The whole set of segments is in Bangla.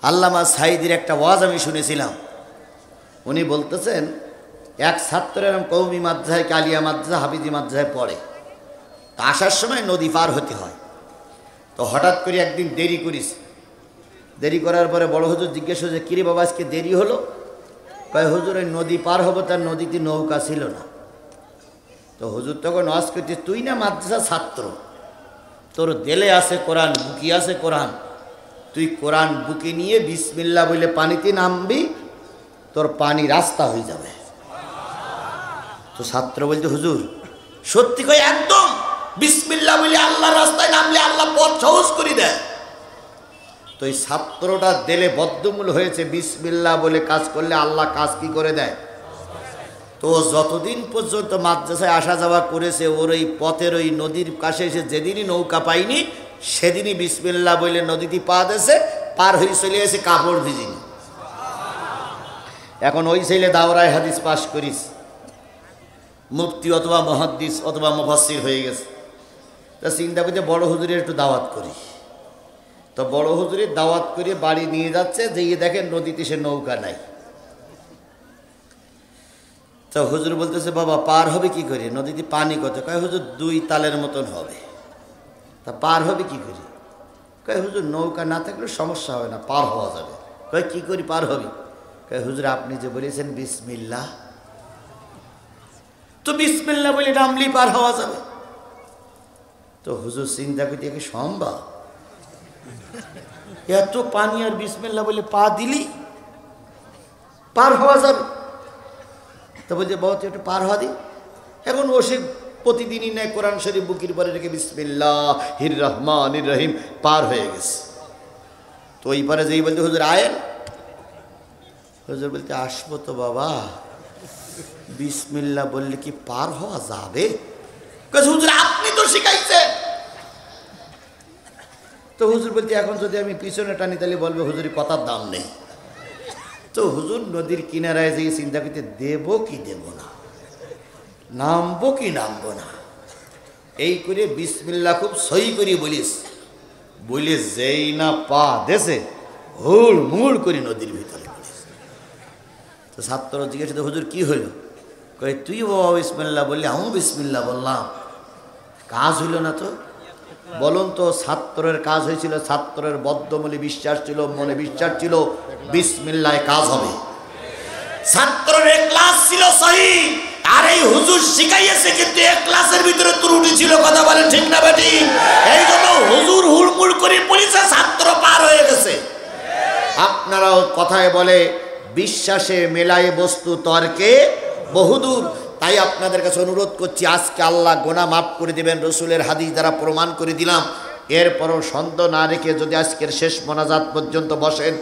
আল্লামা সাঈদীর একটা ওয়াজ আমি শুনেছিলাম। উনি বলতেছেন, এক ছাত্র এরকম কওমি মাদ্রাসায়, কালিয়া মাদ্রাসা, হাফিজি মাদ্রাসায় পড়ে। তা আসার সময় নদী পার হতে হয়। তো হঠাৎ করে একদিন দেরি করিস। দেরি করার পরে বড় হুজুর জিজ্ঞেস হয়েছে, কিরে বাবা আজকে দেরি হলো? কয়, হুজুর ওই নদী পার হবো, তার নদীতে নৌকা ছিল না। তো হুজুর তখন ওয়াজ করছে, তুই না মাদ্রাসা ছাত্র, তোর দেলে আছে কোরআন, বুকি আছে কোরআন, তুই কোরআন বুকে নিয়ে বিসমিল্লাহ বলে পানিতে নামবি, তোর পানি রাস্তা হয়ে যাবে। তো ছাত্র বলছে, হুজুর সত্যি কই? একদম বিসমিল্লাহ বলে আল্লাহর রাস্তায় নামলে আল্লাহ পথ সহজ করে দেয়। তো এই ছাত্রটা দেলে বদ্ধমূল হয়েছে, বিসমিল্লাহ বলে কাজ করলে আল্লাহ কাজ কি করে দেয়। তো যতদিন পর্যন্ত মাদ্রাসায় আসা যাওয়া করেছে, ওর ওই পথের ওই নদীর কাছে এসে যেদিনই নৌকা পাইনি, সেদিনই বিসমিল্লাহ বলে নদীতে পা দিয়েছে, পার হয়ে চলে এসে, কাপড় ভিজিনি। এখন ওই ছেলে দাওরায় হাদিস পাশ করিস, মুফতি অথবা মুহাদ্দিস অথবা মুফাসসির হয়ে গেছে। তা চিন্তা করতে বড় হুজুরের একটু দাওয়াত করি। তো বড় হুজুরের দাওয়াত করে বাড়ি নিয়ে যাচ্ছে, যেয়ে দেখেন নদীতে সে নৌকা নাই। তো হুজুর বলতেছে, বাবা পার হবে কি করে? নদীতে পানি কত? কয়, হুজুর 2 তালের মতন হবে। তা পার হবে কি করে? কয়, হুজুর নৌকা না থাকলে সমস্যা হবে না, পার হওয়া যাবে। কয়, কি করে পার হবে? কয়, হুজুর আপনি যে বলেছেন বিসমিল্লাহ, তো বিসমিল্লাহ বলে নামলেই পার হওয়া যাবে। তো হুজুর চিন্তা করতে, কি সম্ভব? এত পানি আর বিসমিল্লাহ বলে পা দিলি পার হওয়া যাবে? তো বলছে, বহুত একটু পার হওয়া দি। এখন ও সে প্রতিদিনই নেয় কোরআন শরীফ বুকির পরে রেখে বিসমিল্লাহির রহমানির রহিম পার হয়ে গেছে। তো ওই পরে যেই বলতে, হুজুর আয়েন। হুজুর বলতে, আসবো তো বাবা, বিসমিল্লাহ বললে কি পার হওয়া যাবে? হুজুর আপনি তো শিখাইছেন। তো হুজুর বলতে, এখন যদি আমি পিছনে টানি তাহলে বলবে হুজুরের কথার দাম নেই। তো হুজুর নদীর কিনারায় যেয়ে চিন্তা করতে, দেবো কি দেব না, নামবো কি নামবো না। এই করে বিসমিল্লাহ খুব সই করি বলিস, বলে যেই না পা দেশে হুড় মুড় করে নদীর ভিতরে বলিস। তো ছাত্র জিজ্ঞেস, হুজুর কি হইল? কই, তুই বাবা বিসমিল্লাহ বললি, আমিও বিসমিল্লাহ বললাম, কাজ হইল না। তো বলুন তো, ছাত্রের কাজ হয়েছিল, ছাত্রের বদ্ধমূলে বিশ্বাস ছিল, মনে বিশ্বাস ছিল বিসমিল্লাহ কাজ হবে। ছাত্রের ইখলাস ছিল সহি, আর এই হুজুর শিখাইয়েছে, কিন্তু ইখলাসের ভিতরে ত্রুটি ছিল। কথা বলেন ঠিক না বেটি? এই জন্য হুজুর হুড়মুড় করে বলেছে, ছাত্র পার হয়ে গেছে। আপনারাও কথায় বলে, বিশ্বাসে মেলায় বস্তু তর্কে বহুদূর। তাই আপনাদের কাছে অনুরোধ করছি, আজকে আল্লাহ গুনাহ মাফ করে দেবেন, রসুলের হাদিস দ্বারা প্রমাণ করে দিলাম। এরপরও সন্দেহ না রেখে যদি আজকের শেষ মোনাজাত পর্যন্ত বসেন,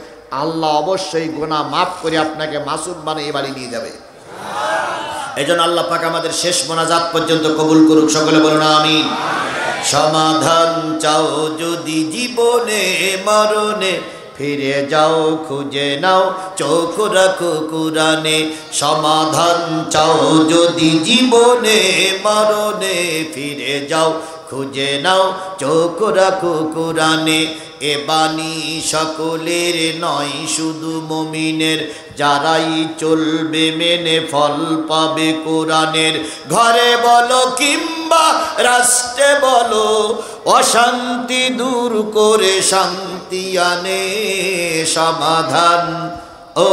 আল্লাহ অবশ্যই গুনাহ মাফ করে আপনাকে মাসুম বানিয়ে বাড়ি নিয়ে যাবে। এই জন্য আল্লাহ পাক আমাদের শেষ মোনাজাত পর্যন্ত কবুল করুক। সকলে বলুন আমিন। সমাধান চাও যদি জীবনে মরণে, ফিরে যাও খুঁজে নাও চোখ রাখো কুরআনে। সমাধান চাও যদি জীবনে মরণে, ফিরে যাও খুঁজে নাও চোখ রাখো কুরআনে। এ বাণী সকলের নয়, শুধু মুমিনের, যারাই চলবে মেনে ফল পাবে কোরআনের। ঘরে বলো কিংবা রাষ্ট্রে বলো, অশান্তি দূর করে শান্তি আনে। সমাধান ও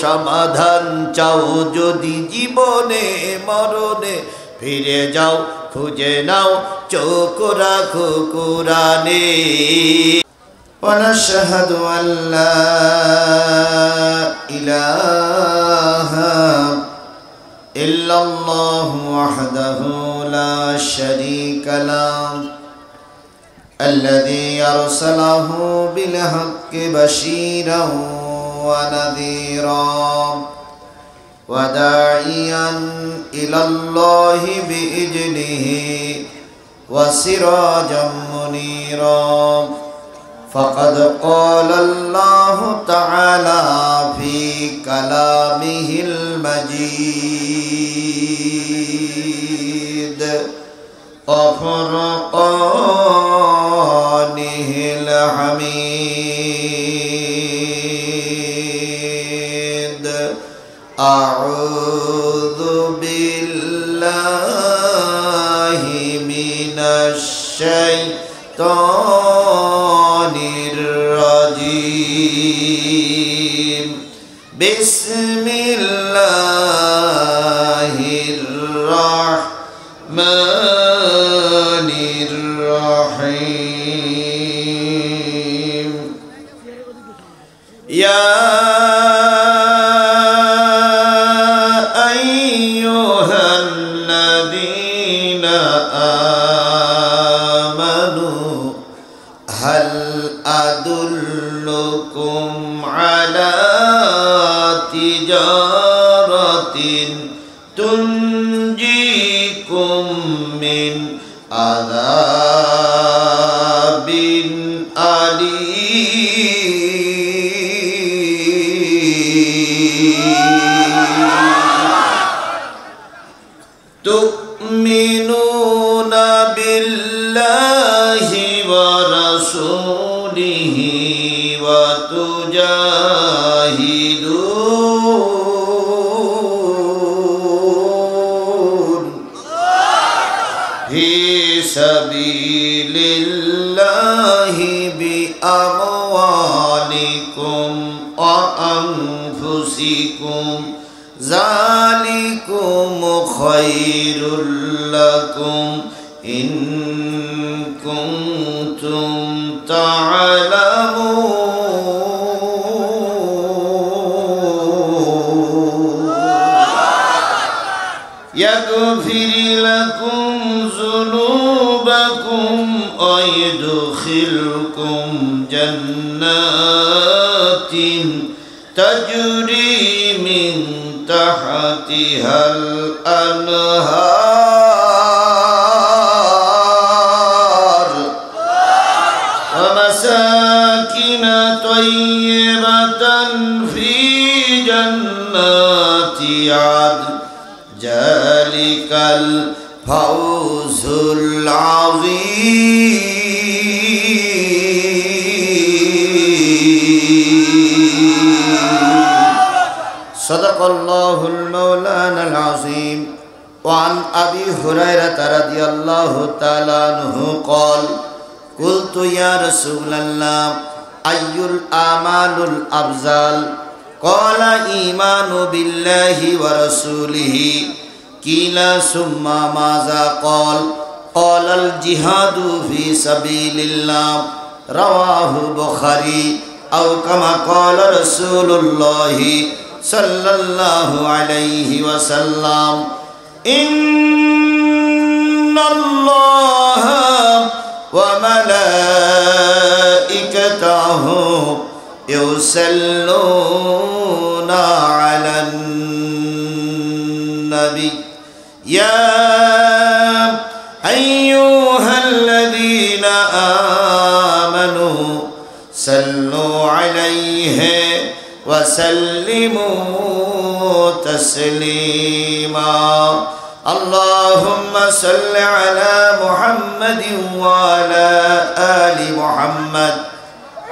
সমাধান চাও যদি জীবনে মরণে, ফিরে যাও খুঁজে নাও চোখ রাখো কুরআনে। ونشهد أن لا إله إلا الله وحده لا شريك له الذي أرسله بالحق بشيرا ونذيرا وداعيا إلى الله بإذنه وسراجا منيرا. فقد قال الله تعالى في كلامه المجيد وفرقانه الحميد أعوذ بالله من الشيطان الرجيم بسم الله الرحمن الرحيم يا أيها الذين آمنوا هل أدلكم على تجارة تنجيكم من عذاب أليم تؤمنون بالله ورسوله وتجاهدون في سبيل الله بأموالكم وأنفسكم ذلكم خير لكم إن كنتم تعلمون يغفر لكم ذنوبكم ويدخلكم جنات تجري من تحتها الأنهار ومساكن طيبة في جنات عدن ذلك الفوز العظيم صدق الله المولانا العظيم وعن أبي هريرة رضي الله تعالى عنه قال قلت يا رسول الله أي الأعمال الأفضل قال إيمان بالله ورسوله قيل ثم ماذا قال الجهاد في سبيل الله رواه البخاري أو كما قال رسول الله صلى الله عليه وسلم إن الله وملائكته يصلون على النبي يا أيها الذين آمنوا صلوا عليه وسلموا تسليما اللهم صل على محمد وعلى آل محمد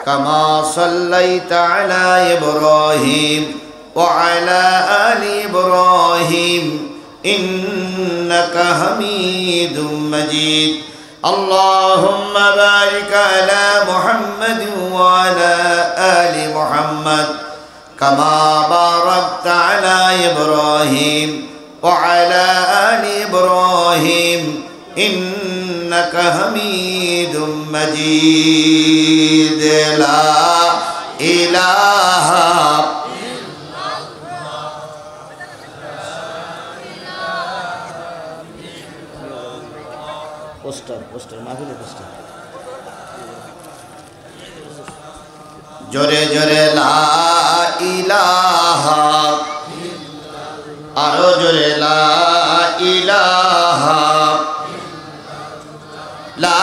كما صليت على إبراهيم وعلى آل إبراهيم إنك حميد مجيد اللهم بارك على محمد وعلى آل محمد كما باركت على إبراهيم وعلى آل إبراهيم إنك حميد مجيد لا إله পোস্টার মাহফিলে পোস্টার জোরে জোরে লা ইলাহা আরো জোরে লা ইলাহা লা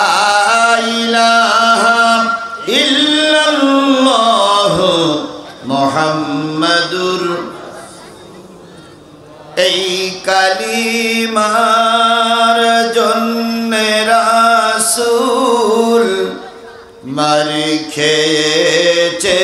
ইলাহা ইল্লাল্লাহ মুহাম্মাদুর এই কালিমার জন্যে রাসূল মার খেয়েছে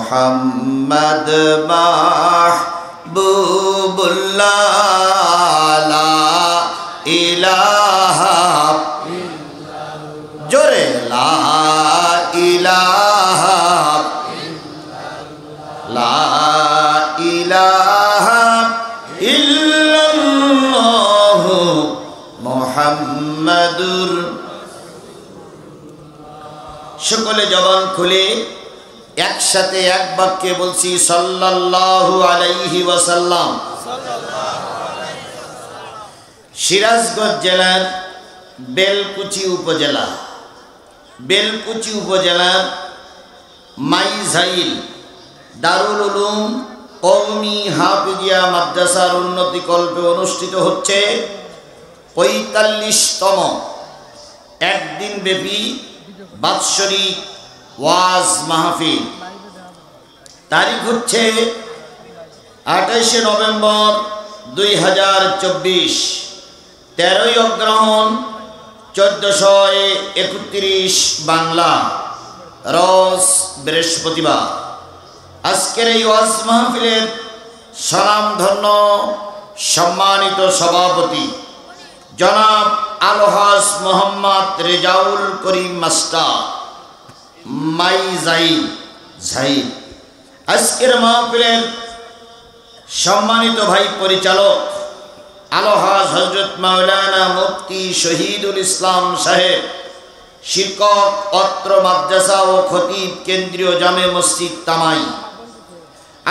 মোহাম্মদ মাহবুবুল্লাহ লা ইলাহা জোরে লা ইলাহা লা ইলাহা ইল্লাল্লাহ মুহাম্মাদুর। সকলে জবান খুলে একসাথে এক বাক্যে বলছি সাল্লাল্লাহু আলাইহি ওয়াসাল্লাম। সিরাজগঞ্জ জেলার বেলকুচি উপজেলার মাইঝাইল দারুল উলুম কওমি হাফিজিয়া মাদ্রাসার উন্নতি কল্পে অনুষ্ঠিত হচ্ছে ৪৫তম একদিন ব্যাপী বাৎসরিক ওয়াজ মাহফিল। তারিখ হচ্ছে ২৮শে নভেম্বর ২০২৪, ১৩ই অগ্রহায়ণ ১৪৩১ বাংলা, রোজ বৃহস্পতিবার। আজকের এই ওয়াজ মাহফিলের স্বনামধন্য সম্মানিত সভাপতি জনাব আলহাজ মোহাম্মদ রেজাউল করিম মাস্টার মাইঝাইল। আজকের মাহফিলের সম্মানিত ভাই পরিচালক আলহাজ হযরত মাওলানা মুফতি শহীদুল ইসলাম সাহেব, শিক্ষক অত্র মাদ্রাসা ও খতিব কেন্দ্রীয় জামে মসজিদ তামাই।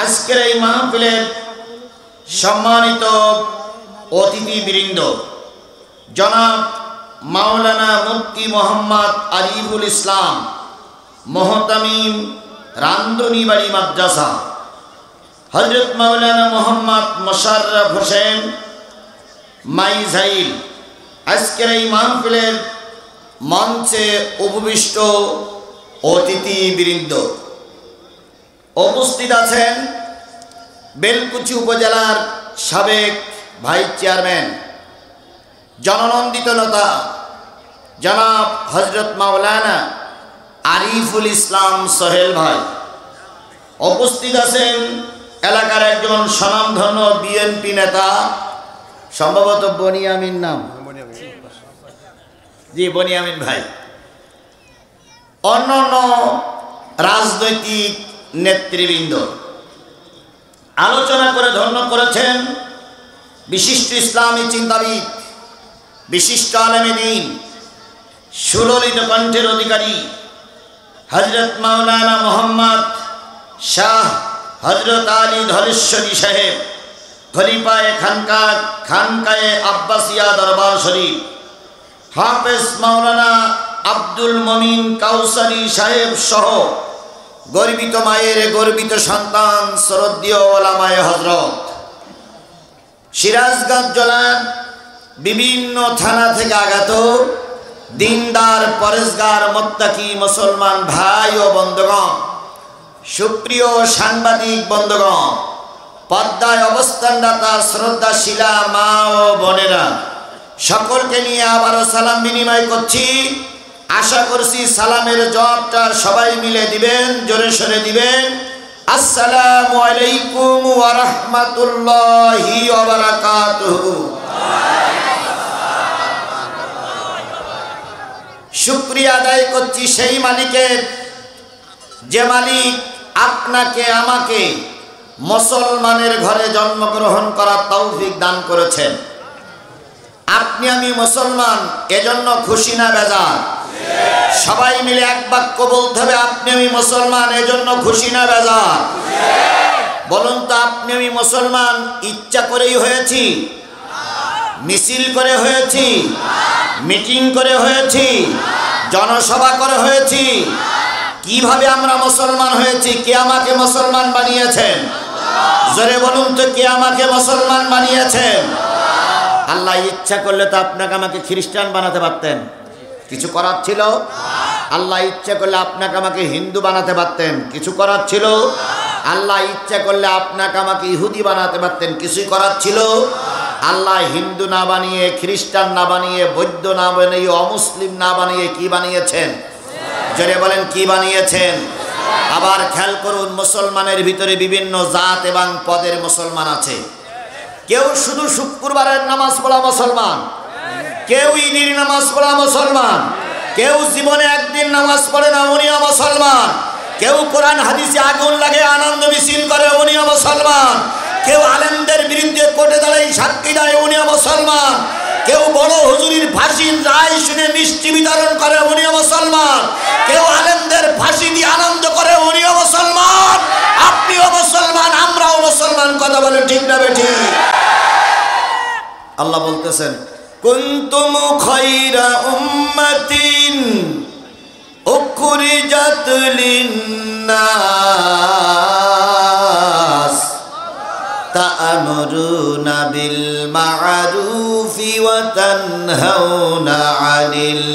আজকের এই মাহফিলের সম্মানিত অতিথিবৃন্দ জনাব মাওলানা মুফতি মোহাম্মদ আরিফুল ইসলাম মোহতামিম রান্দনীবাড়ি মাদ্রাসা, হযরত মাওলানা মোহাম্মদ মোশাররফ হোসেন মাইঝাইল। আজকের এই মাহফিলের মঞ্চে উপবিষ্ট অতিথিবৃন্দ, উপস্থিত আছেন বেলকুচি উপজেলার সাবেক ভাইস চেয়ারম্যান জননন্দিত নেতা জনাব হযরত মাওলানা আরিফুল ইসলাম সোহেল ভাই। উপস্থিত আছেন এলাকার একজন স্বনামধন্য বিএনপি নেতা, সম্ভবত বনিয়ামিন নাম, জি বনিয়ামিন ভাই। অন্যান্য রাজনৈতিক নেতৃবৃন্দ আলোচনা করে ধন্য করেছেন বিশিষ্ট ইসলামী চিন্তাবিদ, বিশিষ্ট আলেমে দ্বীন, সুললিত কণ্ঠের অধিকারী হযরত মাওলানা মোহাম্মদ শাহ হযরত আলী ধলেশ্বরী সাহেব, খলিফায়ে খানকায়ে আব্বাসিয়া দরবার শরীফ, হাফেজ মাওলানা আব্দুল মমিন কাউসারি সাহেব সহ গর্বিত মায়ের গর্বিত সন্তান শ্রদ্ধেয় ওলামায়ে হযরত, সিরাজগঞ্জ জেলার বিভিন্ন থানা থেকে আগত দিনদার পরেশগার মুত্তাকি মুসলমান ভাই ও বন্ধুগণ, সুপ্রিয় সাংবাদিক বন্ধুগণ, পর্দায় অবস্থানরতা শ্রদ্ধাশীলা মা ও বোনেরা, সকলকে নিয়ে আবারও সালাম বিনিময় করছি। আশা করছি সালামের জবাবটা সবাই মিলে দিবেন, জোরে সোরে দিবেন। আসসালামু আলাইকুম ওয়া রাহমাতুল্লাহি ওয়া বারাকাতুহু। শুকরিয়া আদায় করছি সেই মালিকের, যে মালিক আপনাকে আমাকে মুসলমানের ঘরে জন্মগ্রহণ করার তৌফিক দান করেছেন। আপনি আমি মুসলমান, এজন্য খুশি না বেজার? সবাই মিলে এক বাক্য বলতে হবে, আপনি আমি মুসলমান, এজন্য খুশি না বেজার? বলুন তো, আপনি আমি মুসলমান ইচ্ছা করেই হয়েছি, মিছিল করে হয়েছি, মিটিং করে হয়েছি, জনসভা করে হয়েছি? কিভাবে আমরা মুসলমান হয়েছি? কে আমাকে মুসলমান বানিয়েছেন? জোরে বলুন তো, কে আমাকে মুসলমান বানিয়েছেন? আল্লাহ ইচ্ছা করলে তো আপনাকে আমাকে খ্রিস্টান বানাতে পারতেন, কিছু করার ছিল? আল্লাহ ইচ্ছা করলে আপনাকে আমাকে হিন্দু বানাতে পারতেন, কিছু করার ছিল? আল্লাহ ইচ্ছা করলে আপনাকে আমাকে ইহুদি বানাতে পারতেন, কিছুই করার ছিল? আল্লাহ হিন্দু না বানিয়ে, খ্রিস্টান না বানিয়ে, বৌদ্ধ না বানিয়ে, অমুসলিম না বানিয়ে কি বানিয়েছেন? জোরে বলেন, কি বানিয়েছেন? আবার খেয়াল করুন, মুসলমানের ভিতরে বিভিন্ন জাত এবং পদের মুসলমান আছে। কেউ শুধু শুক্রবারের নামাজ পড়া মুসলমান, কেউ ঈদের নামাজ পড়া মুসলমান, কেউ জীবনে একদিন নামাজ পড়ে না উনিও মুসলমান, কেউ কোরআন হাদিসে আগুন লাগে আনন্দ মিছিল করে উনিও মুসলমান, কেউ আলেমদের বিরুদ্ধে কোর্টে দাঁড়ায় সাক্ষী দেয় উনিও মুসলমান, কেউ বড় হুজুরির ফাঁসির রায় শুনে মিষ্টি বিতরণ করে উনিও মুসলমান, কেউ আলেমদের ফাঁসি দিয়ে আনন্দ করে উনিও মুসলমান, আপনিও মুসলমান, আমরাও মুসলমান। কথা বলেন ঠিক না বেঠিক? আল্লাহ বলতেছেন, কুনতুম খায়রা উম্মাতিন উখরিজাত লিন্নাস তা'মুরুনা বিল মা'রুফি ওয়া তানহাউনা 'আনিল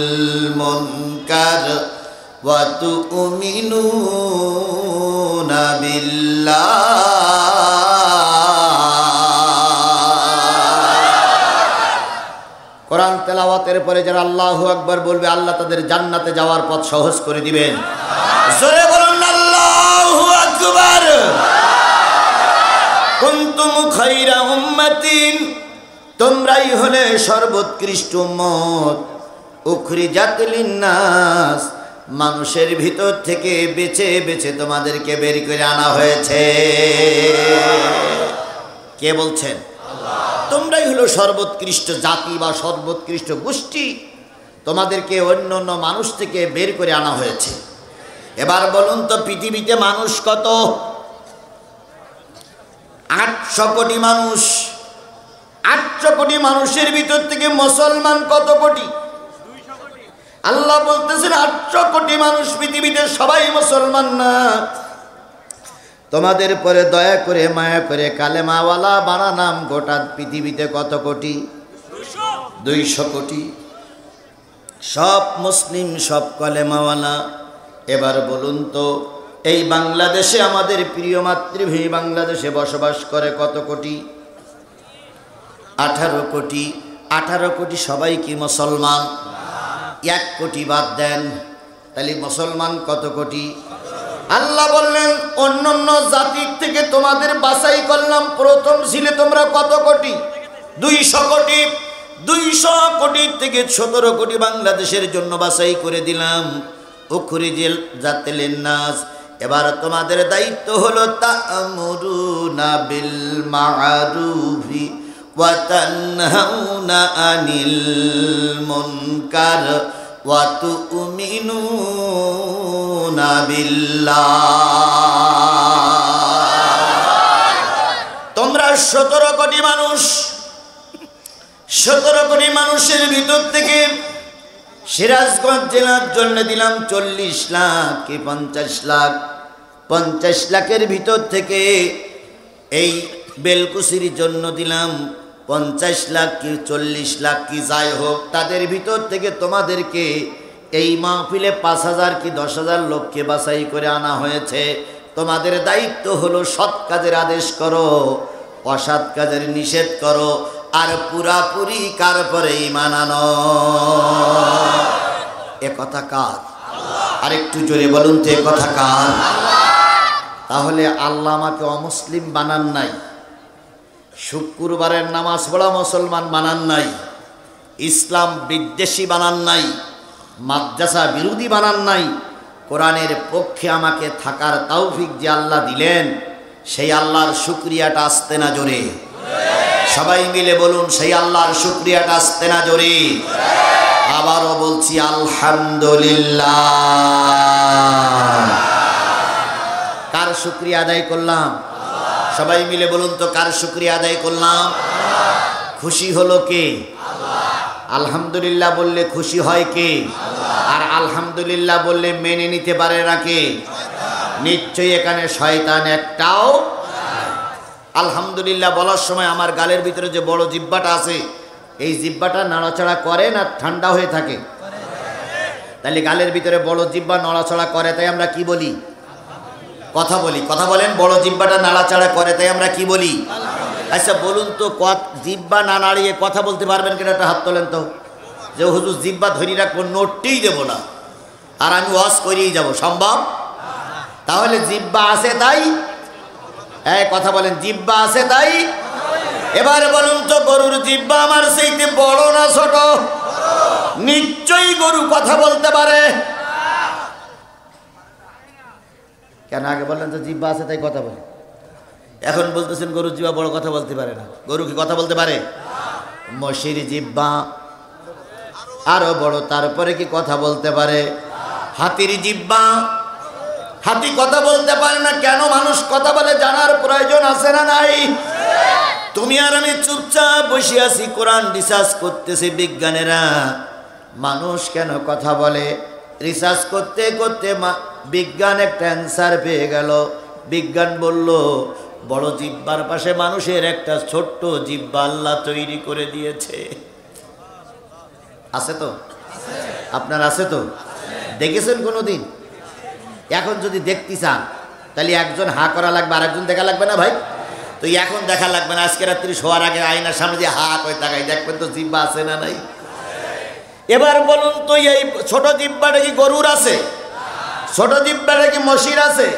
মুনকার ওয়া তু'মিনুনা বিল্লাহ। কোরআন তেলাওয়াতের পরে যারা আল্লাহু আকবার বলবে, আল্লাহ তাদের জান্নাতে যাওয়ার পথ সহজ করে দিবেন। জোরে বলুন আল্লাহু আকবার। কুনতুম খায়রা উম্মাতিন, তোমরাই হলে সর্বোৎকৃষ্ট উম্মত, উখরিজাত লিন্নাস, মানুষের ভিতর থেকে বেছে বেছে তোমাদেরকে বের করে আনা হয়েছে। কে বলছেন? তোমরাই হলো সর্বোৎকৃষ্ট জাতি বা সর্বোৎকৃষ্ট গোষ্ঠী, তোমাদেরকে অন্য অন্য মানুষ থেকে বের করে আনা হয়েছে। এবার বলুন তো, পৃথিবীতে মানুষ কত? 800 কোটি মানুষ। 800 কোটি মানুষের ভিতর থেকে মুসলমান কত কোটি? আল্লাহ বলতেছেন 800 কোটি মানুষ পৃথিবীতে সবাই মুসলমান না। তোমাদের পরে দয়া করে মায়া করে কালেমাওয়ালা বানানাম গোটা পৃথিবীতে কত কোটি? 200 কোটি। সব মুসলিম, সব কালেমাওয়ালা। এবার বলুন তো, এই বাংলাদেশে, আমাদের প্রিয় মাতৃভূমি বাংলাদেশে বসবাস করে কত কোটি? 18 কোটি। 18 কোটি সবাই কি মুসলমান? 1 কোটি বাদ দেন, তাহলে মুসলমান কত কোটি? আল্লাহ বললেন, অন্য অন্য জাতির থেকে তোমাদের বাছাই করলাম, প্রথম ছিলে তোমরা কত কোটি? 200 কোটি। 200 কোটি থেকে 17 কোটি বাংলাদেশের জন্য বাছাই করে দিলাম, উখরিজাত লিন্নাস। এবার তোমাদের দায়িত্ব হলো তা'মুরুনা বিল মা'রুফি ওয়া তানহাউনা আনিল মুনকার ওয়া তু'মিনুনা বিল্লাহ। তোমরা 17 কোটি মানুষ, 17 কোটি মানুষের ভিতর থেকে সিরাজগঞ্জ জেলার জন্য দিলাম 40 লাখ কি 50 লাখ। 50 লাখের ভিতর থেকে এই বেলকুচির জন্য দিলাম 50 লাখ কি 40 লাখ কি যাই হোক, তাদের ভিতর থেকে তোমাদেরকে এই মাহফিলে 5000 কি 10,000 লোককে বাছাই করে আনা হয়েছে। তোমাদের দায়িত্ব হলো সৎ কাজের আদেশ করো, অসৎ কাজের নিষেধ করো, আর পুরাপুরি কার পরে ঈমান আনো। এ কথা কার? আরেকটু জোরে বলুন তো, এ কথা কার? তাহলে আল্লাহ আমাকে অমুসলিম বানান নাই, শুক্রবারের নামাজ পড়া মুসলমান বানান নাই, ইসলাম বিদ্বেষী বানান নাই, মাদ্রাসা বিরোধী বানান নাই। কোরআনের পক্ষে আমাকে থাকার তৌফিক যে আল্লাহ দিলেন, সেই আল্লাহর শুকরিয়াটা আসতে না জোরে? সবাই মিলে বলুন, সেই আল্লাহর শুকরিয়াটা আসতে না জোরে? আবারও বলছি, আলহামদুলিল্লাহ। কার শুকরিয়া আদায় করলাম? সবাই মিলে বলুন তো, কার শুকরিয়া আদায় করলাম? খুশি হলো কে? আলহামদুলিল্লাহ বললে খুশি হয় কে? আর আলহামদুলিল্লাহ বললে মেনে নিতে পারে না কে? নিশ্চয়ই এখানে শয়তান একটাও। আলহামদুলিল্লাহ বলার সময় আমার গালের ভিতরে যে বড় জিহ্বাটা আছে, এই জিহ্বাটা নাড়াচাড়া করে না ঠান্ডা হয়ে থাকে? তাহলে গালের ভিতরে বড় জিহ্বা নাড়াচাড়া করে, তাই আমরা কি বলি? কথা বলি। কথা বলেন, বড় জিহ্বাটা নাড়াচাড়া করে, তাই আমরা কি বলি? আচ্ছা বলুন তো, জিহ্বা না নাড়িয়ে কথা বলতে পারবেন কিনা? একটা হাত তোলেন তো। যে হুজুর জিহ্বা ধরি রাখবো, নোটটিই দেবো না, আর আমি ওয়াজ করেই যাব, সম্ভব? তাহলে জিহ্বা আছে তাই, এই কথা বলেন, জিহ্বা আছে তাই। এবার বলুন তো গরুর জিহ্বা আমার চাইতে বড় না ছোট? নিশ্চয়ই গরু কথা বলতে পারে। কেন আগে বললেন তো জিহ্বা আছে তাই কথা বলে, এখন বলতেছেন গরুর জিহ্বা বড়, কথা বলতে পারে না। গরু কি কথা বলতে পারে? মশির জিহ্বা আরো বড়, তারপরে কি কথা বলতে পারে? হাতির জিহ্বা, হাতি কথা বলতে পারে না কেন? মানুষ কথা বলে জানার প্রয়োজন আছে না নাই? তুমি আর আমি চুপচাপ বসে আছি, কোরআন রিসার্চ করতেছে বিজ্ঞানীরা, মানুষ কেন কথা বলে। রিসার্চ করতে করতে বিজ্ঞান একটা অ্যান্সার পেয়ে গেল। বিজ্ঞান বলল বড় জিহ্বার পাশে মানুষের একটা ছোট্ট জিহ্বা আল্লাহ তৈরি করে দিয়েছে। আছে তো? আপনার আছে তো? দেখেছেন কোনোদিন? এখন যদি দেখতে চান তাহলে একজন হা করা লাগবে, আর একজন দেখা লাগবে না ভাই? তো এখন দেখা লাগবে না, আজকে রাত্রি শোয়ার আগে আয়নার সামনে দিয়ে হা করে তাকাই, দেখবেন তো জিহ্বা আছে না নাই। এবার বলুন তো এই ছোট জিহ্বাটা কি গরুর আছে? ছোট জিহ্বাটা কি মশির আছে?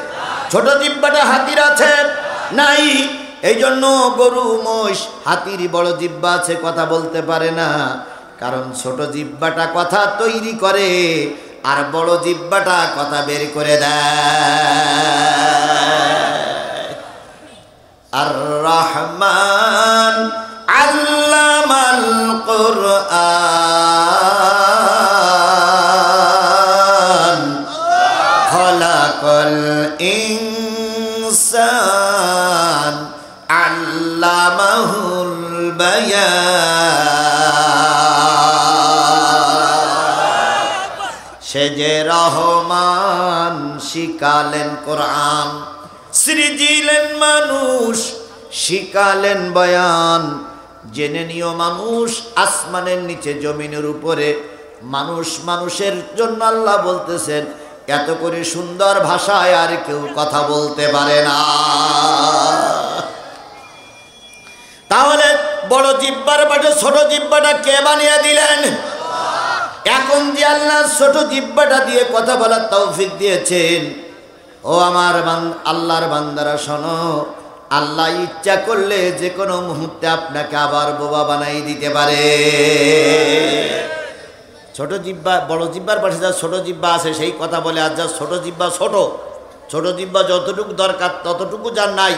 ছোট জিহ্বাটা হাতির আছে? নাই। এই জন্য গরু মোষ হাতির বড় জিহ্বা আছে, কথা বলতে পারে না, কারণ ছোট জিহ্বাটা কথা তৈরি করে আর বড় জিহ্বাটা কথা বের করে দেয়। আর রহমান আল্লামাল কুরআন খলাকাল ইনসান আল্লামাহুল বায়ান। সে যে রহমান শিখালেন কোরআন, সৃজিলেন মানুষ শিখালেন বয়ান। জেনে নিও মানুষ, আসমানের নিচে জমিনের উপরে মানুষ মানুষের জন্য আল্লাহ বলতেছেন এত করে সুন্দর ভাষায় আর কেউ কথা বলতে পারে না। তাহলে বড় জিহ্বার পাশে ছোট জিহ্বাটা কে বানিয়ে দিলেন? এখন যে আল্লাহ ছোট জিহ্বাটা দিয়ে কথা বলার তৌফিক দিয়েছেন, ও আমার আল্লাহর বান্দারা শোনো, আল্লাহ ইচ্ছা করলে যে কোনো মুহূর্তে আপনাকে আবার বোবা বানাই দিতে পারে। ছোট জিহ্বা, বড় জিহ্বার পাশে যা ছোট জিহ্বা আছে সেই কথা বলে, আর যা ছোট জিহ্বা ছোট, ছোট জিহ্বা যতটুকু দরকার ততটুকু যার নাই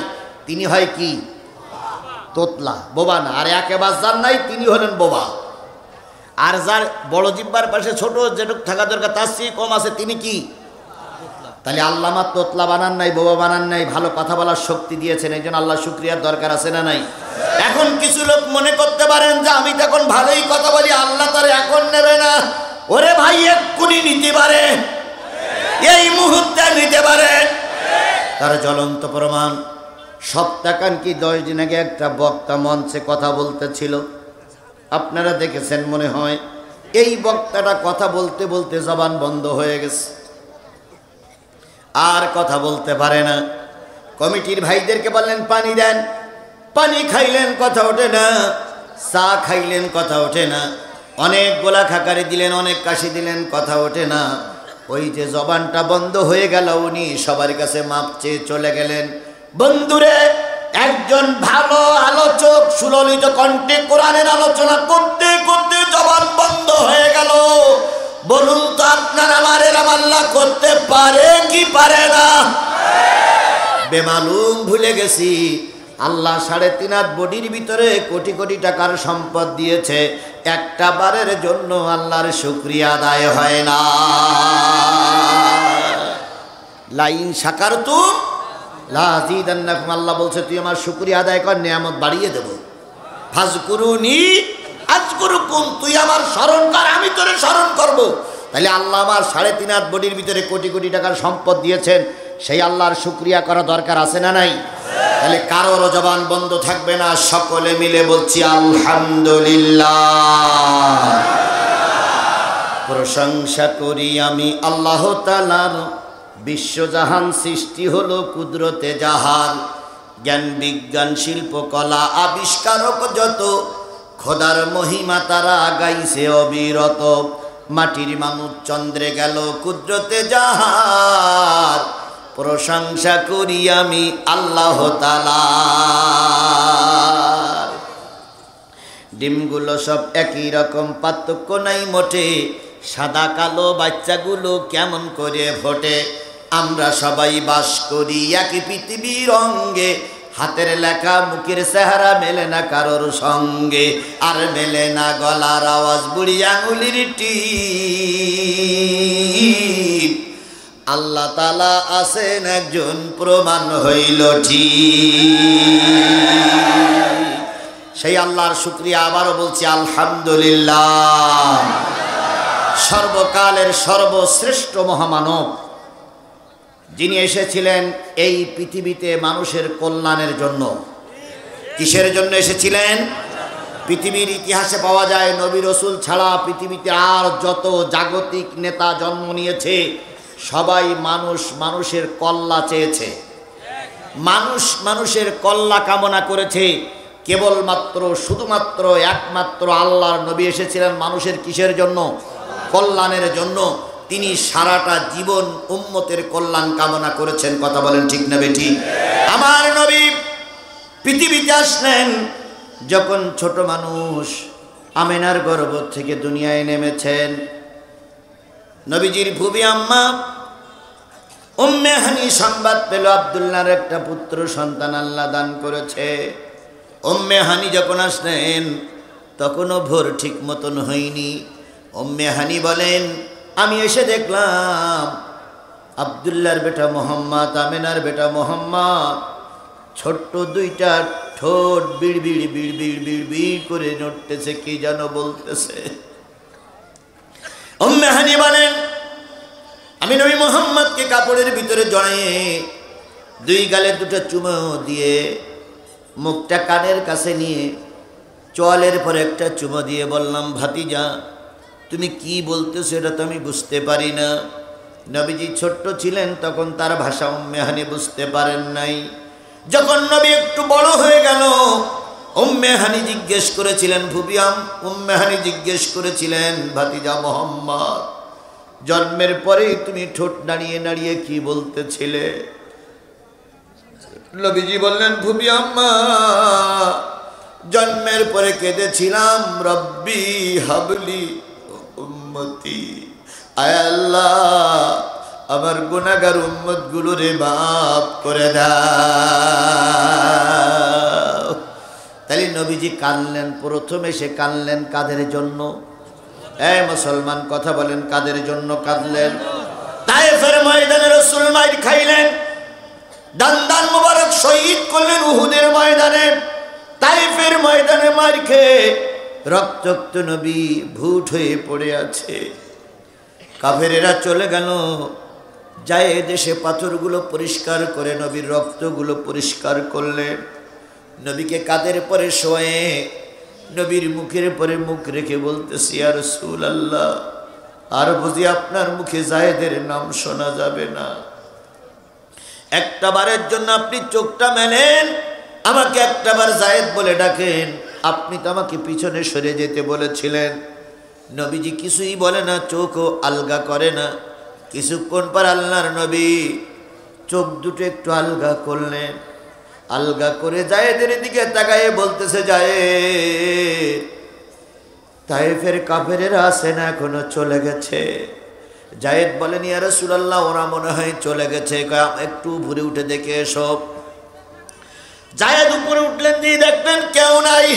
তিনি হয় কি? তোতলা, বোবা না। আর একেবারে যার নাই তিনি হলেন বোবা। আর যার বড় জিহ্বার পাশে ছোট যেটুকু থাকা দরকার তার চেয়ে কম আছে তিনি কি? তাহলে আল্লাহ আমার তোতলা বানান নাই, বোবা বানান নাই, ভালো কথা বলার শক্তি দিয়েছেন, এই জন্য আল্লাহ শুকরিয়ার দরকার আছে না নাই? এখন কিছু লোক মনে করতে পারেন যে আমি তো এখন ভালোই কথা বলি, আল্লাহ তার এখন নেবে না। ওরে ভাই, এক্ষুনি নিতে পারে, এই মুহূর্তে নিতে পারে। তার জ্বলন্ত প্রমাণ। সপ্তাহখান কি 10 দিন আগে একটা বক্তা মঞ্চে কথা বলতেছিল, আপনারা দেখেছেন মনে হয়। এই বক্তাটা কথা বলতে বলতে জবান বন্ধ হয়ে গেছে, আর কথা বলতে পারে না। কমিটির ভাইদেরকে বললেন পানি দেন, পানি খাইলেন কথা ওঠে না, চা খাইলেন কথা ওঠে না, অনেক গোলা খাকারি দিলেন, অনেক কাশি দিলেন, কথা ওঠে না। ওই যে জবানটা বন্ধ হয়ে গেল, উনি সবার কাছে মাপ চেয়ে চলে গেলেন। বন্ধুরে, একজন ভালো আলোচক সুললিত কণ্ঠে কোরআনের আলোচনা করতে করতে জবান বন্ধ হয়ে গেল। বলুন তো আপনার আমার এরম আল্লাহ করতে পারে কি পারে না? বেমালুম ভুলে গেছি আল্লাহ 3.5 হাত বডির ভিতরে কোটি কোটি টাকার সম্পদ দিয়েছে, একটা বারের জন্য আল্লাহর শুকরিয়া আদায় হয় না। লাইন শাকারতুম লাযিদান্নাকুম, আল্লাহ বলছে তুই আমার শুকরিয়া আদায় কর, নিয়ামত বাড়িয়ে দেব। ফাজকুরুনি আযকুরুকুম, তুই আমার স্মরণ কর, আমি তোরে স্মরণ করব। তাহলে আল্লাহ আমার 3.5 হাত বডির ভিতরে কোটি কোটি টাকার সম্পদ দিয়েছেন, সেই আল্লাহর শুকরিয়া করা দরকার আছে না নাই? তাহলে কারোর জবান বন্ধ থাকবে না, সকলে মিলে বলছি আলহামদুলিল্লাহ। প্রশংসা করি আমি আল্লাহ তাআলার, বিশ্বজাহান সৃষ্টি হলো কুদরতে জাহান। জ্ঞান বিজ্ঞান শিল্প কলা আবিষ্কারক যত, খোদার মহিমা তারা গাইছে অবিরত। মাটির মানুষ চন্দ্রে গেল কুদরতে জাহার, প্রশংসা করি আমি আল্লাহ তাআলার। ডিমগুলো সব একই রকম, পার্থক্য নাই মোটে, সাদা কালো বাচ্চাগুলো কেমন করে ফোটে। আমরা সবাই বাস করি একই পৃথিবীর অঙ্গে, হাতের লেখা মুখের চেহারা মেলে না কারোর সঙ্গে, আর মেলে না গলার আওয়াজ বুড়ি আঙুলির টিপ। আল্লাহ তাআলা আছেন একজন, প্রমাণ হইল ঠিক। সেই আল্লাহর শুকরিয়া আবারও বলছি আলহামদুলিল্লাহ। সর্বকালের সর্বশ্রেষ্ঠ মহামানব যিনি এসেছিলেন এই পৃথিবীতে মানুষের কল্যাণের জন্য। কিসের জন্য এসেছিলেন? পৃথিবীর ইতিহাসে পাওয়া যায় নবী রাসূল ছাড়া পৃথিবীতে আর যত জাগতিক নেতা জন্ম নিয়েছে সবাই মানুষের কল্যাণ চেয়েছে, মানুষের কল্যাণ কামনা করেছে। কেবলমাত্র শুধুমাত্র একমাত্র আল্লাহর নবী এসেছিলেন মানুষের কিসের জন্য? কল্যাণের জন্য। তিনি সারাটা জীবন উম্মতের কল্যাণ কামনা করেছেন। কথা বলেন ঠিক না বেঠিক? আমার নবী পৃথিবীতে আসলেন যখন ছোট মানুষ, আমেনার গর্ভ থেকে দুনিয়ায় নেমেছেন। নবীজির ফুফি আম্মা উম্মে হানি সংবাদ পেল আব্দুল্লাহর একটা পুত্র সন্তান আল্লাহ দান করেছে। উম্মে হানি যখন আসলেন তখনও ভোর ঠিক মতন হয়নি। উম্মে হানি বলেন, আমি এসে দেখলাম আব্দুল্লাহর বেটা মোহাম্মদ, আমেনার বেটা মোহাম্মদ ছোট্ট দুইটা ঠোঁট বিড় বিড় বিড় বিড় বিড় বিড় করে নড়তেছে, কি যেন বলতেছে। উম্মে হানি বলেন, আমি নবী মোহাম্মদকে কাপড়ের ভিতরে জড়াইয়ে দুই গালে দুটো চুমো দিয়ে মুখটা কানের কাছে নিয়ে চোয়ালের পর একটা চুমো দিয়ে বললাম, ভাতিজা তুমি কি বলতেছো এটা তো আমি বুঝতে পারি না। নবীজি ছোট্ট ছিলেন তখন তার ভাষা উম্মে হানি বুঝতে পারেন নাই। যখন নবী একটু বড় হয়ে গেল উম্মে হানি জিজ্ঞেস করেছিলেন, উম্মে হানি জিজ্ঞেস করেছিলেন, ভাতিজা মোহাম্মদ জন্মের পরেই তুমি ঠোঁট নাড়িয়ে নাড়িয়ে কি বলতেছিলে? নবীজি বললেন, ফুফি আম্মা জন্মের পরে কেঁদেছিলাম, রব্বি হাবলি উম্মতি, আয় আল্লাহ আমার গুনাহগার উম্মত গুলোরে মাফ করে দাও। তাহলে নবীজি কাঁদলেন, প্রথমে সে কাঁদলেন কাদের জন্য? এই মুসলমান কথা বলেন, কাদের জন্য কাঁদলেন? তায়েফের ময়দানে রাসূল মাইর খাইলেন, দান মুবারক শহীদ করলেন উহুদের ময়দানে। তায়েফের ময়দানে মার খেয়ে রক্তাক্ত নবী ভূত হয়ে পড়ে আছে। কাফেরেরা চলে গেল, যায় দেশে পাথরগুলো পরিষ্কার করে নবীর রক্তগুলো পরিষ্কার করলেন। নবীকে কাদের পরে শোয়ে নবীর মুখের পরে মুখ রেখে বলতেছি, ইয়া রাসূলুল্লাহ আর বুঝি আপনার মুখে জায়েদের নাম শোনা যাবে না? একটা বারের জন্য আপনি চোখটা মেলেন, আমাকে একটাবার জায়েদ বলে ডাকেন। আপনি তো আমাকে পিছনে সরে যেতে বলেছিলেন। নবীজি কিছুই বলে না, চোখও আলগা করে না। কিছুক্ষণ পর আল্লাহর নবী চোখ দুটো একটু আলগা করলেন, আলগা করে জায়েদের দিকে তাকায়ে বলতেছে, জায়েদ তায়েফের কাফেরেরা আছে না এখনো চলে গেছে? জায়েদ বলেন, ইয়া রাসূলুল্লাহ ওরা মনে হয় চলে গেছে, একটু উপরে উঠে দেখে এসো। জায়েদ উপরে উঠলেন, দিয়ে দেখলেন কেউ নাই।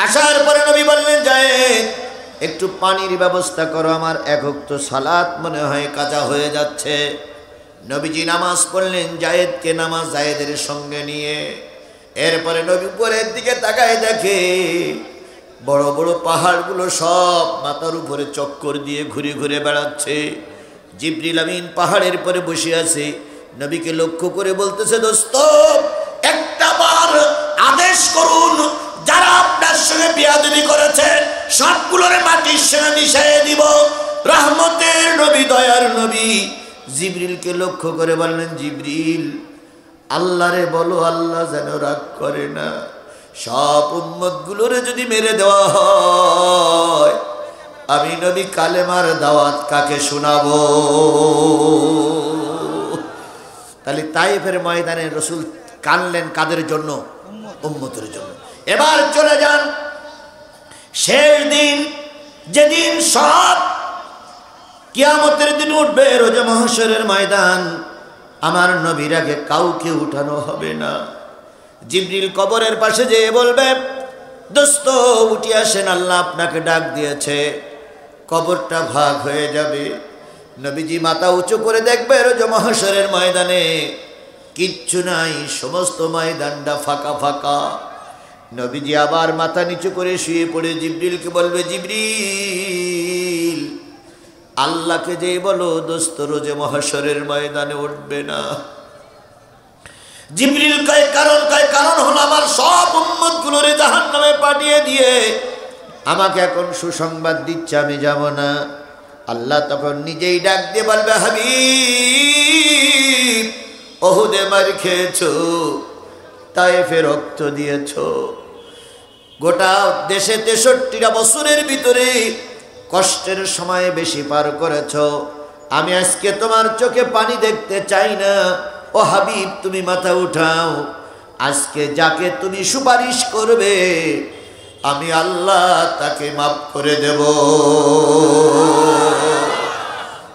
আসার পরে নবী বললেন, জায়েদ একটু পানির ব্যবস্থা করো, আমার এক ওয়াক্ত সালাত মনে হয় কাজা হয়ে যাচ্ছে। নবীজি নামাজ পড়লেন, জায়েদকে নামাজ জায়েদের সঙ্গে নিয়ে। এরপরে নবী উপরের দিকে তাকায় দেখে বড় বড় পাহাড়গুলো সব মাথার উপরে চক্কর দিয়ে ঘুরে ঘুরে বেড়াচ্ছে। জিবরিল আমিন পাহাড়ের পরে বসে আছে। নবীকে লক্ষ্য করে বলতেছে, দোস্ত একটা বার আদেশ করুন, যারা আপনার সঙ্গে বিয়াদবি করেছে সবগুলোর মাটির সঙ্গে মিশিয়ে দিব। রহমতের নবী, দয়ার নবী জিবরিলকে লক্ষ্য করে বললেন, জিবরিল আল্লাহরে বলো আল্লাহ যেন রাগ করে না। সব উম্মতগুলোরে যদি মেরে দেওয়া হয় আমি নবী কালেমার দাওয়াত কাকে শোনাবো? তাহলে তাইফের ময়দানে রসুল কানলেন কাদের জন্য? উম্মতের জন্য। এবার চলে যান শেষ দিন, যেদিন সব কিয়ামতের দিন উঠবে, রোজা মাহশরের ময়দান। আমার নবীর আগে কাউকে উঠানো হবে না। জিবরিল কবরের পাশে যেয়ে বলবে, দোস্ত উঠে আসেন, আল্লাহ আপনাকে ডাক দিয়েছে। কবরটা ভাগ হয়ে যাবে। নবীজি মাথা উঁচু করে দেখবে রোজা মাহশরের ময়দানে কিচ্ছু নাই, সমস্ত ময়দানটা ফাঁকা ফাঁকা। নবীজি আবার মাথা নিচু করে শুয়ে পড়ে জিবরিলকে বলবে, জিবরিল আল্লাহকে যে বলো দোস্ত রোজা মাহশরের ময়দানে উঠবে না। জিবরিল কয় কারণ হলো আমার সব উম্মতগুলোরে জাহান্নামে পাঠিয়ে দিয়ে আমাকে এখন সুসংবাদ দিচ্ছে, আমি যাব না। আল্লাহ তখন নিজেই ডাক দিয়ে বলবে, হাবিব ওহুদে মার খেয়েছো, তায়েফে রক্ত দিয়েছো, গোটা দেশে 63টা বছরের ভিতরে কষ্টের সময় বেশি পার করেছো। আমি আজকে তোমার চোখে পানি দেখতে চাই না। ও হাবিব তুমি মাথা উঠাও, আজকে যাকে তুমি সুপারিশ করবে আমি আল্লাহ তাকে মাফ করে দেব।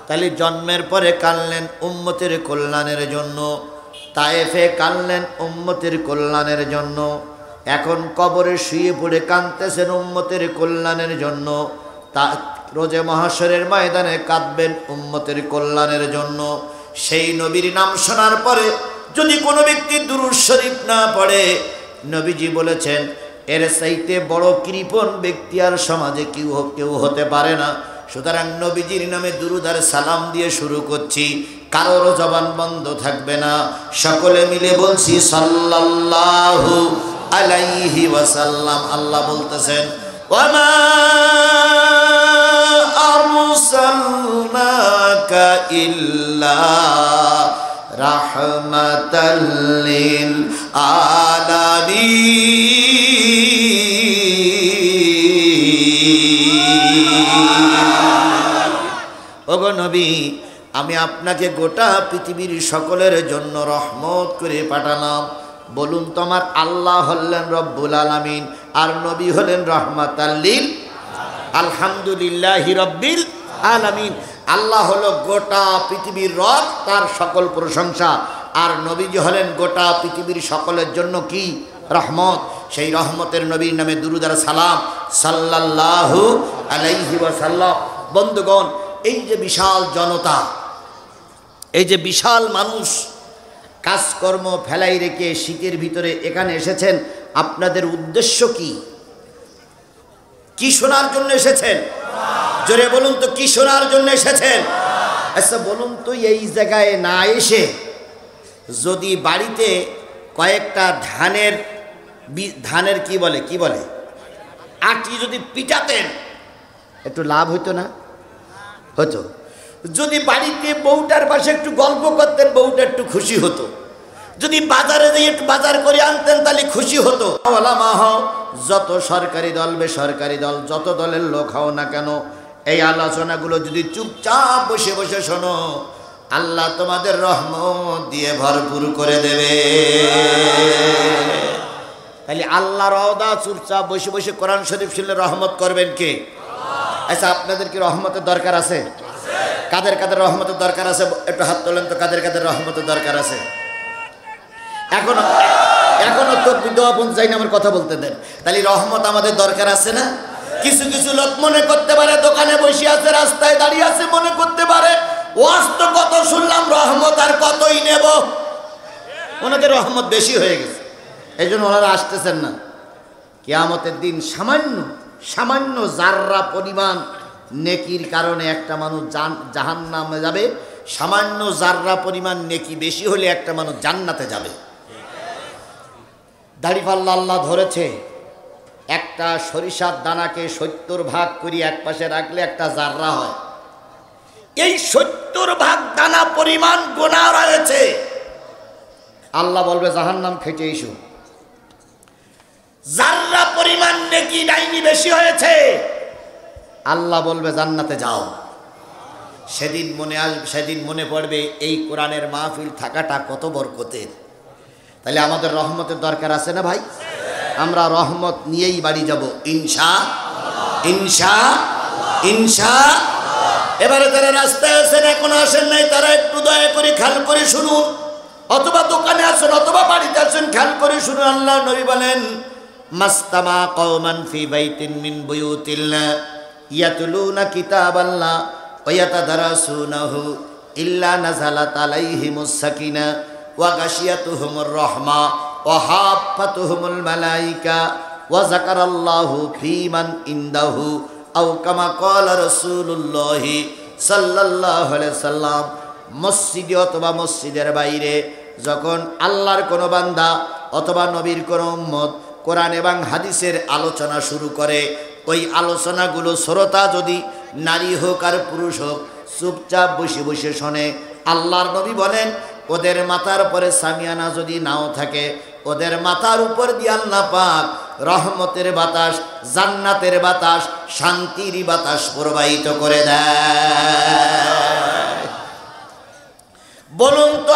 তাহলে জন্মের পরে কানলেন উম্মতের কল্যাণের জন্য, তায়েফে কানলেন উম্মতের কল্যাণের জন্য, এখন কবরে শুয়ে পড়ে কাঁদতেছেন উম্মতের কল্যাণের জন্য। তা রোজা মাহশরের ময়দানে কাঁদবেন উম্মতের কল্যাণের জন্য। সেই নবীর নাম শোনার পরে যদি কোনো ব্যক্তি দুরূদ শরীফ না পড়ে, নবীজি বলেছেন এর চাইতে বড় কৃপণ ব্যক্তি আর সমাজে কেউ হতে পারে না। সুতরাং নবীজির নামে দুরূদ আর সালাম দিয়ে শুরু করছি, কারোর জবান বন্ধ থাকবে না। সকলে মিলে বলছি সাল্লাল্লাহু আলাইহি ওয়াসাল্লাম। আল্লাহ বলতেছেন, ওয়ামা আরসালনাকা ইল্লা রাহমাতাল লিল আলামিন। ওগো নবী, আমি আপনাকে গোটা পৃথিবীর সকলের জন্য রহমত করে পাঠালাম। বলুন তো আমার আল্লাহ হলেন রব্বুল আলামিন আর নবী হলেন রহমাতাল লিল। আলহামদুলিল্লাহি রব্বিল আলামিন। আল্লাহ হলো গোটা পৃথিবীর রব, তার সকল প্রশংসা। আর নবীজি হলেন গোটা পৃথিবীর সকলের জন্য কি? রহমত। সেই রহমতের নবীর নামে দুরূদ আর সালাম সাল্লাল্লাহু আলাইহি ওয়াসাল্লাম। বন্ধুগণ, এই যে বিশাল জনতা, এই যে বিশাল মানুষ কাজকর্ম ফেলাই রেখে শীতের ভিতরে এখানে এসেছেন, আপনাদের উদ্দেশ্য কি? কি শোনার জন্য এসেছেন? জোরে বলুন তো, কি শোনার জন্য এসেছেন? আচ্ছা বলুন তো, এই জায়গায় না এসে যদি বাড়িতে কয়েকটা ধানের কি বলে আটি যদি পিটাতেন, একটু লাভ হইতো না? হতো। যদি বাড়িতে বউটার পাশে একটু গল্প করতেন, বউটা একটু খুশি হতো। যদি বাজারে যেয়ে একটু বাজার করে আনতেন, তাহলে খুশি হতো। ওলামা হও, যত সরকারি দল বেসরকারি দল, যত দলের লোক হও না কেন, এই আলোচনাগুলো যদি চুপচাপ বসে বসে শোনো, আল্লাহ তোমাদের রহমত দিয়ে ভরপুর করে দেবে। তাহলে আল্লাহ রওদা চুপচাপ বসে বসে কোরআন শরীফ শুনলে রহমত করবেন কে? আচ্ছা, আপনাদের কি রহমতের দরকার আছে? কাদের কাদের রহমতের দরকার আছে একটু হাত তোলেন তো। কাদের কাদের রহমতের দরকার আছে? এখনো তো বিধবা পঞ্চায়েত আমার কথা বলতে দেন। তাহলে রহমত আমাদের দরকার আছে না? কিছু কিছু লোক মনে করতে পারে দোকানে বসে আছে, রাস্তায় দাঁড়িয়ে আছে, মনে করতে পারে ওয়াজ তো কত শুনলাম, রহমত আর কতই নেব। ওনাদের রহমত বেশি হয়ে গেছে, এই জন্য ওনারা আসতেছেন না। কিয়ামতের দিন সামান্য জাররা পরিমাণ নেকির কারণে একটা মানুষ জাহান্নামে যাবে, সামান্য জাররা পরিমাণ নেকি বেশি হলে একটা মানুষ জান্নাতে যাবে। দাড়িপাল্লা আল্লাহ ধরেছে, একটা সরিষার দানাকে 70 ভাগ করে এক পাশে রাখলে একটা জাররা হয়। এই 70 ভাগ দানা পরিমাণ গুনাহ রয়েছে। আল্লাহ বলবে জাহান্নাম খেটে এসো। জাররা পরিমাণ নেকি ডাইনি বেশি হয়েছে, আল্লাহ বলবে জান্নাতে যাও। সেদিন মনে পড়বে এই কোরআনের মাহফিল থাকাটা কত বরকতের। তাহলে আমাদের রহমতের দরকার আছে না ভাই? আমরা রহমত নিয়েই বাড়ি যাব ইনশা। এবারে যারা রাস্তায় আছেন এখনো আসেন নাই, তারা একটু দয়া করে খেয়াল করে শুনুন, অথবা দোকানে আছেন অথবা বাড়িতে আছেন, খেয়াল করে শুনুন। আল্লাহ নবী বলেন, মাস্তামা কওমান ফি বাইতিন মিন বুয়ুতিল্লাহ ইয়াতলুনা কিতাবাল্লাহ ওয়া ইয়াতাদারাসুনাহু ইল্লা নাযালাত আলাইহিমুস সাকিনা ওয়া গাশিয়াতুহুমুর রাহমা ওয়া হাফাতুহুমুল মালায়েকা ওয়া যাকারাল্লাহু ফীমান ইনদাহু আও কামা ক্বালা রাসূলুল্লাহ সাল্লাল্লাহু আলাইহি সাল্লাম। মসজিদে অথবা মসজিদের বাইরে যখন আল্লাহর কোনো বান্দা অথবা নবীর কোনো উম্মত কোরআন এবং হাদিসের আলোচনা শুরু করে, ওই আলোচনাগুলো শ্রোতা যদি নারী হোক আর পুরুষ হোক চুপচাপ বসে বসে শোনে, আল্লাহর নবী বলেন ওদের মাথার পরে সামিয়ানা যদি নাও থাকে, ওদের মাথার উপর দিয়ে আল্লাহ পাক রহমতের বাতাস, জান্নাতের বাতাস, শান্তির বাতাস প্রবাহিত করে দেয়। বলুন তো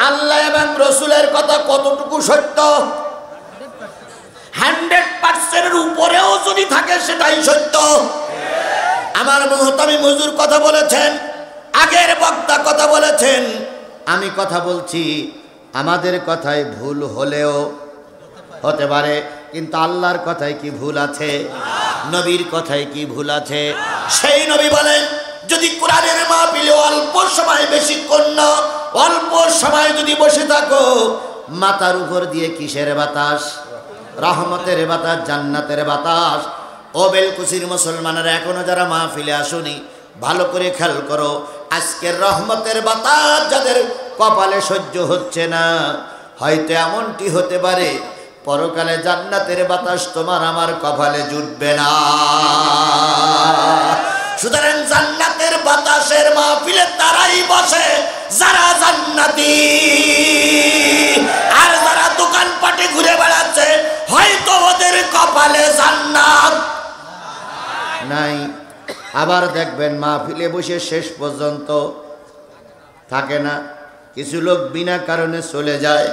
আল্লাহ এবং রসুলের কথা কতটুকু সত্য? 100%-এর উপরেও যদি থাকে সেটাই সত্য। আমার মুহতামিম হুজুর কথা বলেছেন, আগের বক্তা কথা বলেছেন, আমি কথা বলছি। আমাদের কথায় ভুল হলেও হতে পারে, কিন্তু আল্লাহর কথায় কি ভুল আছে? নবীর কথায় কি ভুল আছে? সেই নবী বলেন, যদি কোরআনের মাহফিলে অল্প সময়, বেশিক্ষণ না, অল্প সময় যদি বসে থাকো, মাথার উপর দিয়ে কিসের বাতাস? রহমতের বাতাস, জান্নাতের বাতাস। ও বেলকুচির মুসলমানেরা, এখনো যারা মাহফিলে আসুনি, ভালো করে খেয়াল করো। আজকের রহমতের বাতাস যাদের কপালে সহ্য হচ্ছে না, হয়তো এমনটি হতে পারে পরকালে জান্নাতের বাতাস তোমার আমার কপালে জুটবে না। সুতরাং জান্নাতের বাতাসের মাহফিলে তারাই বসে যারা জান্নাতি, আর যারা দোকানপাটে ঘুরে বেড়াচ্ছে হয়তো ওদের কপালে জান্নাত নাই। আবার দেখবেন মাহফিলে বসে শেষ পর্যন্ত থাকে না, কিছু লোক বিনা কারণে চলে যায়।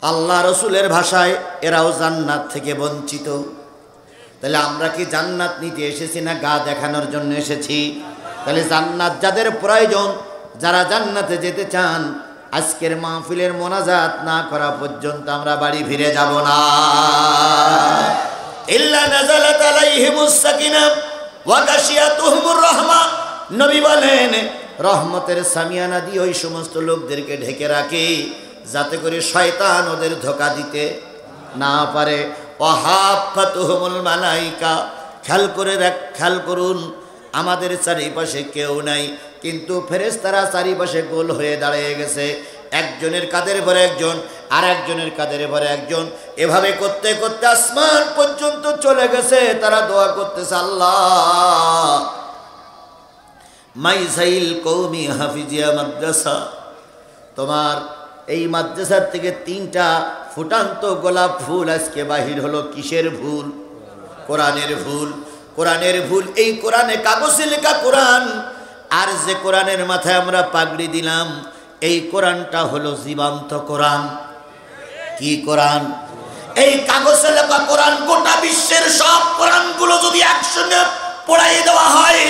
আল্লাহ রসুলের ভাষায় এরাও জান্নাত থেকে বঞ্চিত। তাহলে আমরা কি জান্নাত নিতে এসেছি না গা দেখানোর জন্য এসেছি? তাহলে জান্নাত যাদের প্রয়োজন, যারা জান্নাতে যেতে চান, আজকের মাহফিলের মোনাজাত না করা পর্যন্ত আমরা বাড়ি ফিরে যাব না। ইল্লা নাযালাত আলাইহিমুস সাকিনা ওয়া গাশিয়াতুহুমুর রাহমা। নবী বলেন, রহমতের সামিয়ানা দিয়ে ওই সমস্ত লোকদেরকে ঢেকে রাখে, যাতে করে শয়তান ওদের ধোঁকা দিতে না পারে। ওয়া হাফাতুহুমুল মালায়েকা। খেয়াল করুন, আমাদের চারিপাশে কেউ নাই, কিন্তু ফেরেশতারা চারিপাশে গোল হয়ে দাঁড়িয়ে গেছে। একজনের কাঁধের পরে একজন, আর একজনের কাঁধের পরে একজন, এভাবে করতে করতে আসমান পর্যন্ত চলে গেছে। তারা দোয়া করতেছে, আল্লাহ মাইসাইল কওমি হাফিজিয়া মাদ্রাসা, তোমার এই মাদ্রাসার থেকে 3টা ফুটান্ত গোলাপ ফুল আজকে বাহির হলো। কিসের ভুল? কোরআনের ভুল। কোরআনের ভুল। এই কোরআনে কাগজে লেখা কোরআন, আর যে কোরআনের মাথায় আমরা পাগড়ি দিলাম, এই কোরআনটা হলো জীবন্ত কোরআন। কি কোরআন? এই কাগজে লেখা কোরআন। গোটা বিশ্বের সব কোরআনগুলো যদি একসঙ্গে পড়াই দেওয়া হয়,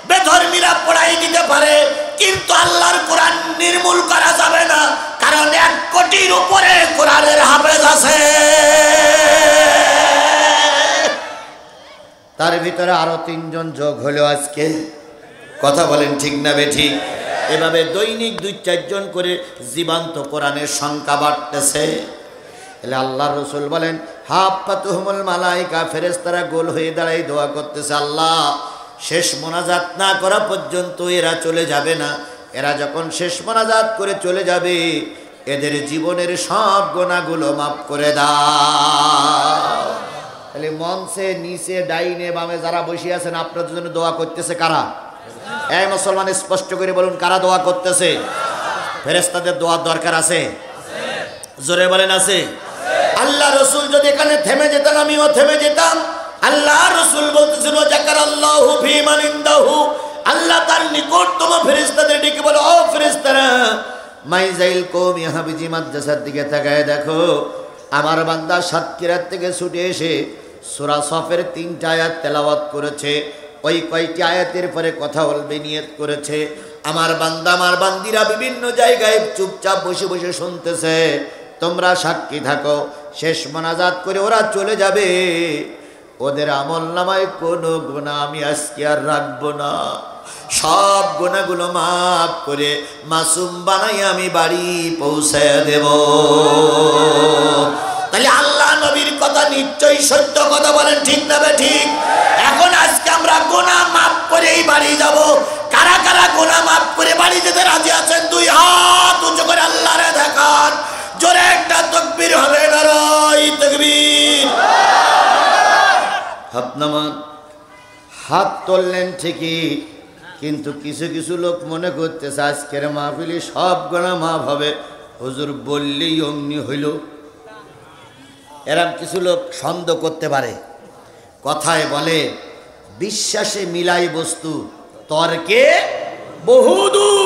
বেধর্মীরা পড়াই দিতে পারে, কিন্তু আল্লাহর কোরআন নির্মূল করা যাবে না, কারণ 1 কোটির উপরে কোরআনের হাফেজ আছে। তার ভিতরে আরো 3 জন যোগ হলো আজকে। কথা বলেন ঠিক না বেঠিক? এভাবে দৈনিক 2-4 জন করে জীবন্ত কোরআনের সংখ্যা বাড়তেছে। তাহলে আল্লাহ রসুল বলেন, হাফাতুহুমুল মালায়েকা, ফেরেশতারা গোল হয়ে দাঁড়াই দোয়া করতেছে, আল্লাহ শেষ মোনাজাত না করা পর্যন্ত এরা চলে যাবে না। এরা যখন শেষ মোনাজাত করে চলে যাবে, এদের জীবনের সব গুনাহগুলো মাফ করে দাও। তাহলে মঞ্চে নিচে ডাইনে বামে যারা বসে আছেন, আপনাদের জন্য দোয়া করতেছে কারা? এই মুসলমান স্পষ্ট করে বলুন, কারা দোয়া করতেছে? ফেরেশতাদের দোয়ার দরকার আছে? জোরে বলেন আছে? আল্লাহ রসুল যদি এখানে থেমে যেতেন, আমিও থেমে যেতাম। আল্লাহ রসুল বলতেছিল, যাকারাল্লাহু ফীমান ইনদাহু, আল্লাহ তার নিকটতম ফেরেশতাদের ডেকে বলে, ও ফেরেশতারা, মাইজাইল কওম ইহাবিজি মাদ্রাসার দিকে তাকায় দেখো, আমার বান্দা সাতক্ষীরার থেকে ছুটে এসে সূরা সফের 3টা আয়াত তেলাওয়াত করেছে। ওই কয়টি আয়াতের পরে কথা বলবে নিয়ত করেছে। আমার বান্দা আমার বান্দিরা বিভিন্ন জায়গায় চুপচাপ বসে বসে শুনতেছে। তোমরা সাক্ষী থাকো, শেষ মোনাজাত করে ওরা চলে যাবে। ওদের আমলনামায় কোনো গুনাহ আমি আজকে আর রাখবো না। সব গুনাহগুলো মাফ করে মাসুম বানাই আমি বাড়ি পৌঁছায় দেব। তাহলে আল্লাহ নবীর কথা নিশ্চয়ই সত্য কথা, বলেন ঠিক না ঠিক? এখন আজকে আমরা গুনাহ মাফ করে এই বাড়ি যাব। কারা কারা গুনাহ মাফ করে বাড়ি যেতে রাজি আছেন? 2 হাত উঁচু করে আল্লাহরে দেখান। জোরে একটা তাকবীর হবে, নারায়ে তাকবীর। আপনার হাত তুললেন ঠিকই, কিন্তু কিছু কিছু লোক মনে করতেছে আজকের মাহফিলে সব গুনাহ মাফ হবে, হুজুর বললেই অমনি হইল। এরকম কিছু লোক সন্দেহ করতে পারে। কথায় বলে, বিশ্বাসে মিলাই বস্তু, তর্কে বহুদূর।